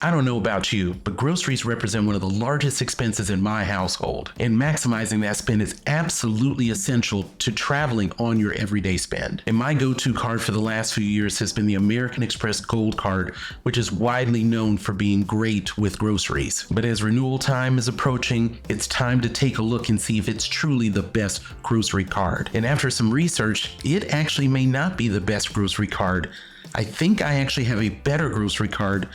I don't know about you, but groceries represent one of the largest expenses in my household, and maximizing that spend is absolutely essential to traveling on your everyday spend. And my go-to card for the last few years has been the American Express Gold Card, which is widely known for being great with groceries. But as renewal time is approaching, it's time to take a look and see if it's truly the best grocery card. And after some research, it actually may not be the best grocery card. I think I actually have a better grocery card,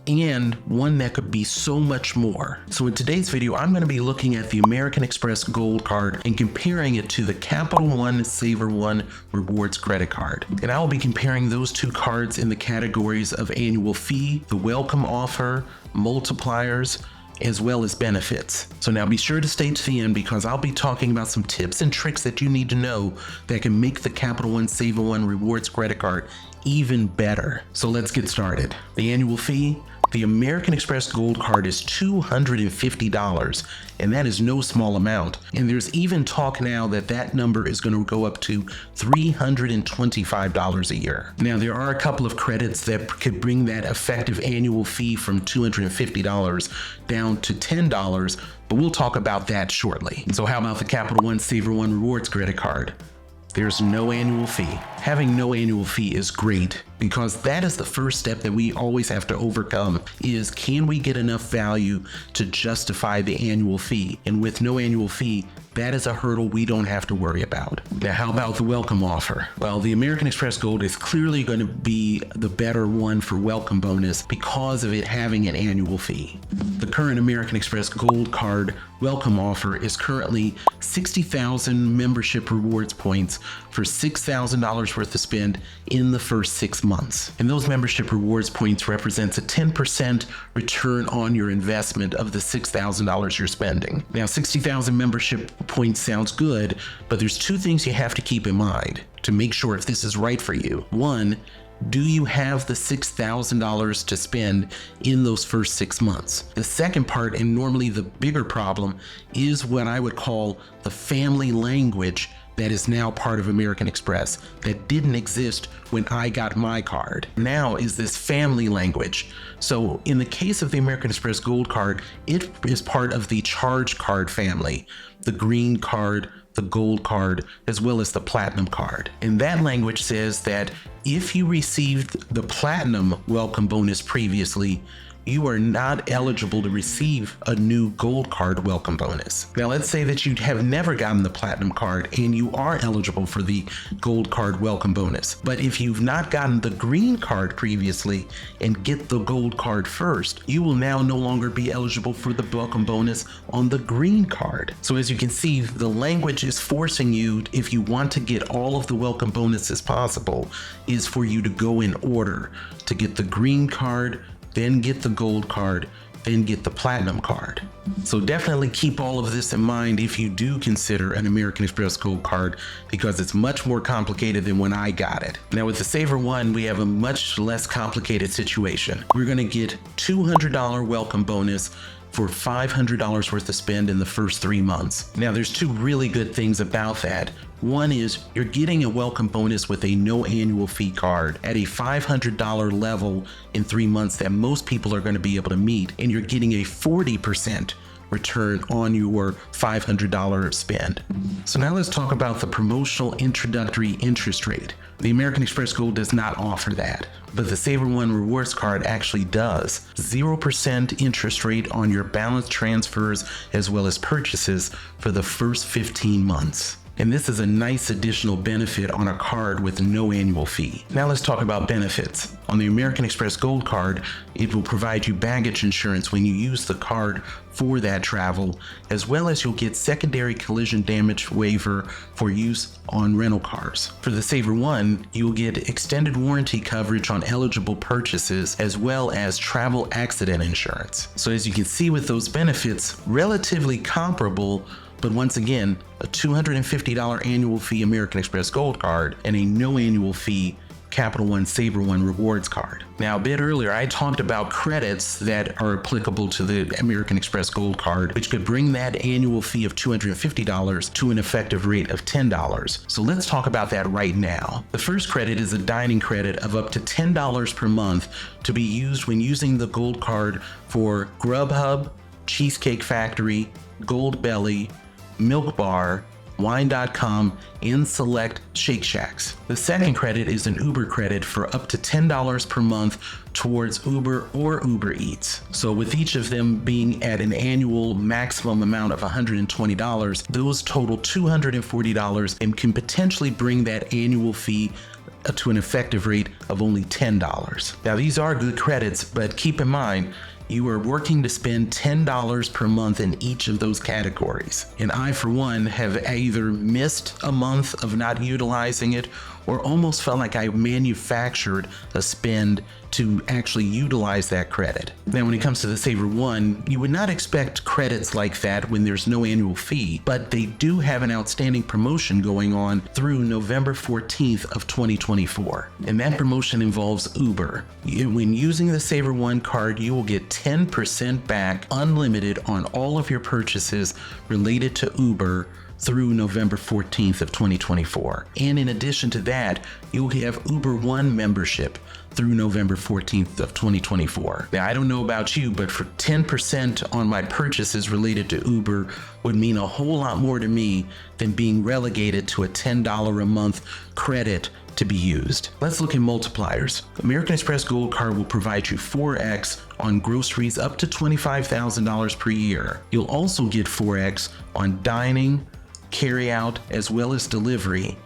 and one that could be so much more. So in today's video, I'm going to be looking at the American Express Gold Card and comparing it to the Capital One Savor One Rewards Credit Card. And I will be comparing those two cards in the categories of annual fee, the welcome offer, multipliers, as well as benefits. So now be sure to stay to the end because I'll be talking about some tips and tricks that you need to know that can make the Capital One Savor One Rewards Credit Card even better. So let's get started. The annual fee. The American Express Gold Card is $250, and that is no small amount. And there's even talk now that that number is going to go up to $325 a year. Now, there are a couple of credits that could bring that effective annual fee from $250 down to $10, but we'll talk about that shortly. So how about the Capital One Savor One Rewards Credit Card? There's no annual fee. Having no annual fee is great because that is the first step that we always have to overcome is, can we get enough value to justify the annual fee? And with no annual fee, that is a hurdle we don't have to worry about. Now, how about the welcome offer? Well, the American Express Gold is clearly going to be the better one for welcome bonus because of it having an annual fee. The current American Express Gold Card welcome offer is currently 60,000 membership rewards points for $6,000 worth of spend in the first 6 months. And those membership rewards points represents a 10% return on your investment of the $6,000 you're spending. Now, 60,000 membership points sounds good, but there's two things you have to keep in mind to make sure if this is right for you. One, do you have the $6,000 to spend in those first 6 months? The second part, and normally the bigger problem, is what I would call the family language that is now part of American Express that didn't exist when I got my card. Now is this family language. So in the case of the American Express Gold Card, it is part of the charge card family, the green card, the gold card, as well as the platinum card. And that language says that if you received the platinum welcome bonus previously, you are not eligible to receive a new gold card welcome bonus. Now, let's say that you have never gotten the platinum card and you are eligible for the gold card welcome bonus. But if you've not gotten the green card previously and get the gold card first, you will now no longer be eligible for the welcome bonus on the green card. So as you can see, the language is forcing you, if you want to get all of the welcome bonuses possible, is for you to go in order to get the green card, then get the gold card, then get the platinum card. So definitely keep all of this in mind if you do consider an American Express Gold Card, because it's much more complicated than when I got it. Now with the Savor One, we have a much less complicated situation. We're gonna get $200 welcome bonus for $500 worth of spend in the first 3 months. Now there's two really good things about that. One is you're getting a welcome bonus with a no annual fee card at a $500 level in 3 months that most people are going to be able to meet, and you're getting a 40% return on your $500 spend. So now let's talk about the promotional introductory interest rate. The American Express Gold does not offer that, but the Savor One Rewards Card actually does. 0% interest rate on your balance transfers as well as purchases for the first 15 months. And this is a nice additional benefit on a card with no annual fee. Now let's talk about benefits. On the American Express Gold Card, it will provide you baggage insurance when you use the card for that travel, as well as you'll get secondary collision damage waiver for use on rental cars. For the Savor One, you'll get extended warranty coverage on eligible purchases, as well as travel accident insurance. So as you can see with those benefits, relatively comparable, but once again, a $250 annual fee American Express Gold Card and a no annual fee Capital One Savor One rewards card. Now, a bit earlier, I talked about credits that are applicable to the American Express Gold Card, which could bring that annual fee of $250 to an effective rate of $10. So let's talk about that right now. The first credit is a dining credit of up to $10 per month to be used when using the Gold Card for Grubhub, Cheesecake Factory, Gold Belly, Milk Bar, Wine.com, and select Shake Shacks. The second credit is an Uber credit for up to $10 per month towards Uber or Uber Eats. So with each of them being at an annual maximum amount of $120, those total $240 and can potentially bring that annual fee to an effective rate of only $10. Now these are good credits, but keep in mind, you are working to spend $10 per month in each of those categories. And I, for one, have either missed a month of not utilizing it or almost felt like I manufactured a spend to actually utilize that credit. Now, when it comes to the Savor One, you would not expect credits like that when there's no annual fee, but they do have an outstanding promotion going on through November 14th of 2024. And that promotion involves Uber. When using the Savor One card, you will get 10% back unlimited on all of your purchases related to Uber through November 14th of 2024. And in addition to that, you'll have Uber One membership through November 14th of 2024. Now, I don't know about you, but for 10% on my purchases related to Uber would mean a whole lot more to me than being relegated to a $10 a month credit to be used. Let's look at multipliers. American Express Gold Card will provide you 4x on groceries up to $25,000 per year. You'll also get 4x on dining, carryout, as well as delivery.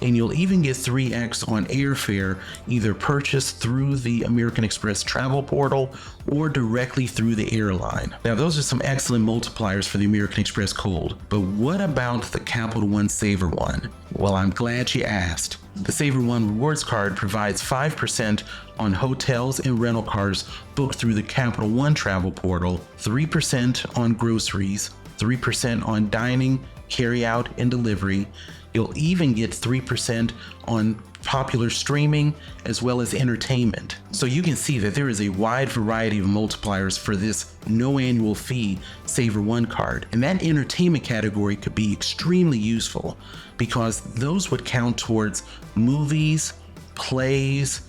And you'll even get 3x on airfare, either purchased through the American Express travel portal or directly through the airline. Now, those are some excellent multipliers for the American Express Gold. But what about the Capital One Savor One? Well, I'm glad you asked. The Savor One rewards card provides 5% on hotels and rental cars booked through the Capital One travel portal, 3% on groceries, 3% on dining, carryout, and delivery. You'll even get 3% on popular streaming as well as entertainment. So you can see that there is a wide variety of multipliers for this no annual fee Savor One card. And that entertainment category could be extremely useful because those would count towards movies, plays,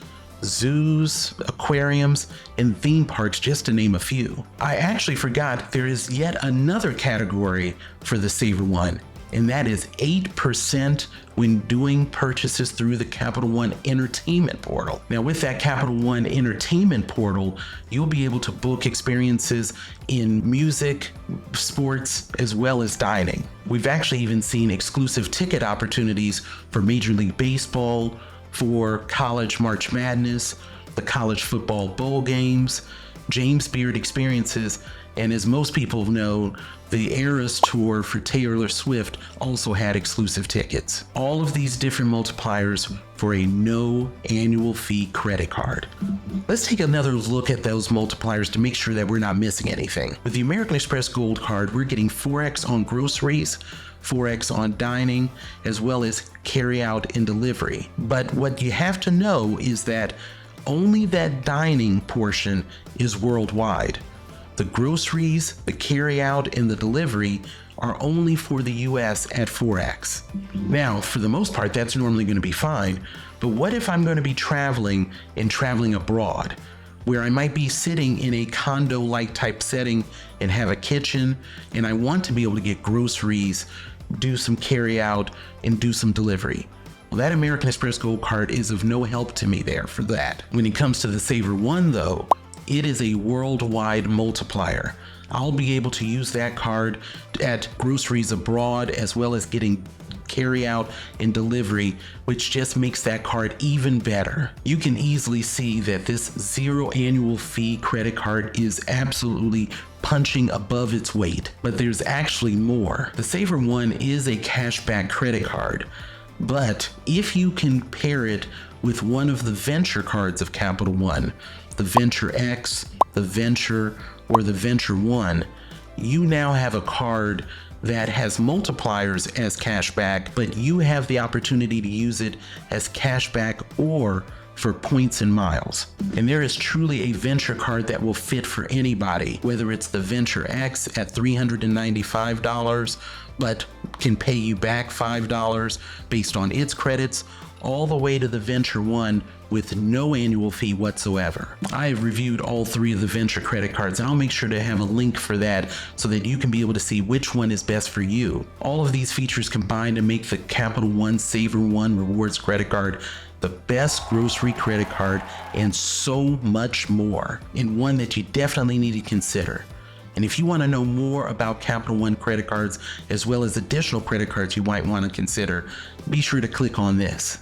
zoos, aquariums, and theme parks, just to name a few. I actually forgot there is yet another category for the Savor One, and that is 8% when doing purchases through the Capital One Entertainment Portal. Now, with that Capital One Entertainment Portal, you'll be able to book experiences in music, sports, as well as dining. We've actually even seen exclusive ticket opportunities for Major League Baseball, for College March Madness, the College Football Bowl games, James Beard experiences, and as most people know, the Eras Tour for Taylor Swift also had exclusive tickets. All of these different multipliers for a no annual fee credit card. Let's take another look at those multipliers to make sure that we're not missing anything. With the American Express Gold Card, we're getting 4x on groceries, 4x on dining, as well as carryout and delivery. But what you have to know is that only that dining portion is worldwide. The groceries, the carryout, and the delivery are only for the US at 4x. Now, for the most part, that's normally going to be fine, but what if I'm going to be traveling abroad, where I might be sitting in a condo-like type setting and have a kitchen, and I want to be able to get groceries, do some carryout, and do some delivery? Well, that American Express Gold Card is of no help to me there for that. When it comes to the Savor One, though, it is a worldwide multiplier. I'll be able to use that card at groceries abroad as well as getting carryout and delivery, which just makes that card even better. You can easily see that this zero annual fee credit card is absolutely punching above its weight, but there's actually more. The Savor One is a cashback credit card, but if you can pair it with one of the venture cards of Capital One, the Venture X, the Venture, or the Venture One, you now have a card that has multipliers as cashback, but you have the opportunity to use it as cashback or for points and miles. And there is truly a Venture card that will fit for anybody, whether it's the Venture X at $395, but can pay you back $5 based on its credits, all the way to the Venture One with no annual fee whatsoever. I have reviewed all three of the Venture credit cards, and I'll make sure to have a link for that so that you can be able to see which one is best for you. All of these features combine to make the Capital One Savor One Rewards credit card the best grocery credit card, and so much more, and one that you definitely need to consider. And if you want to know more about Capital One credit cards, as well as additional credit cards you might want to consider, be sure to click on this.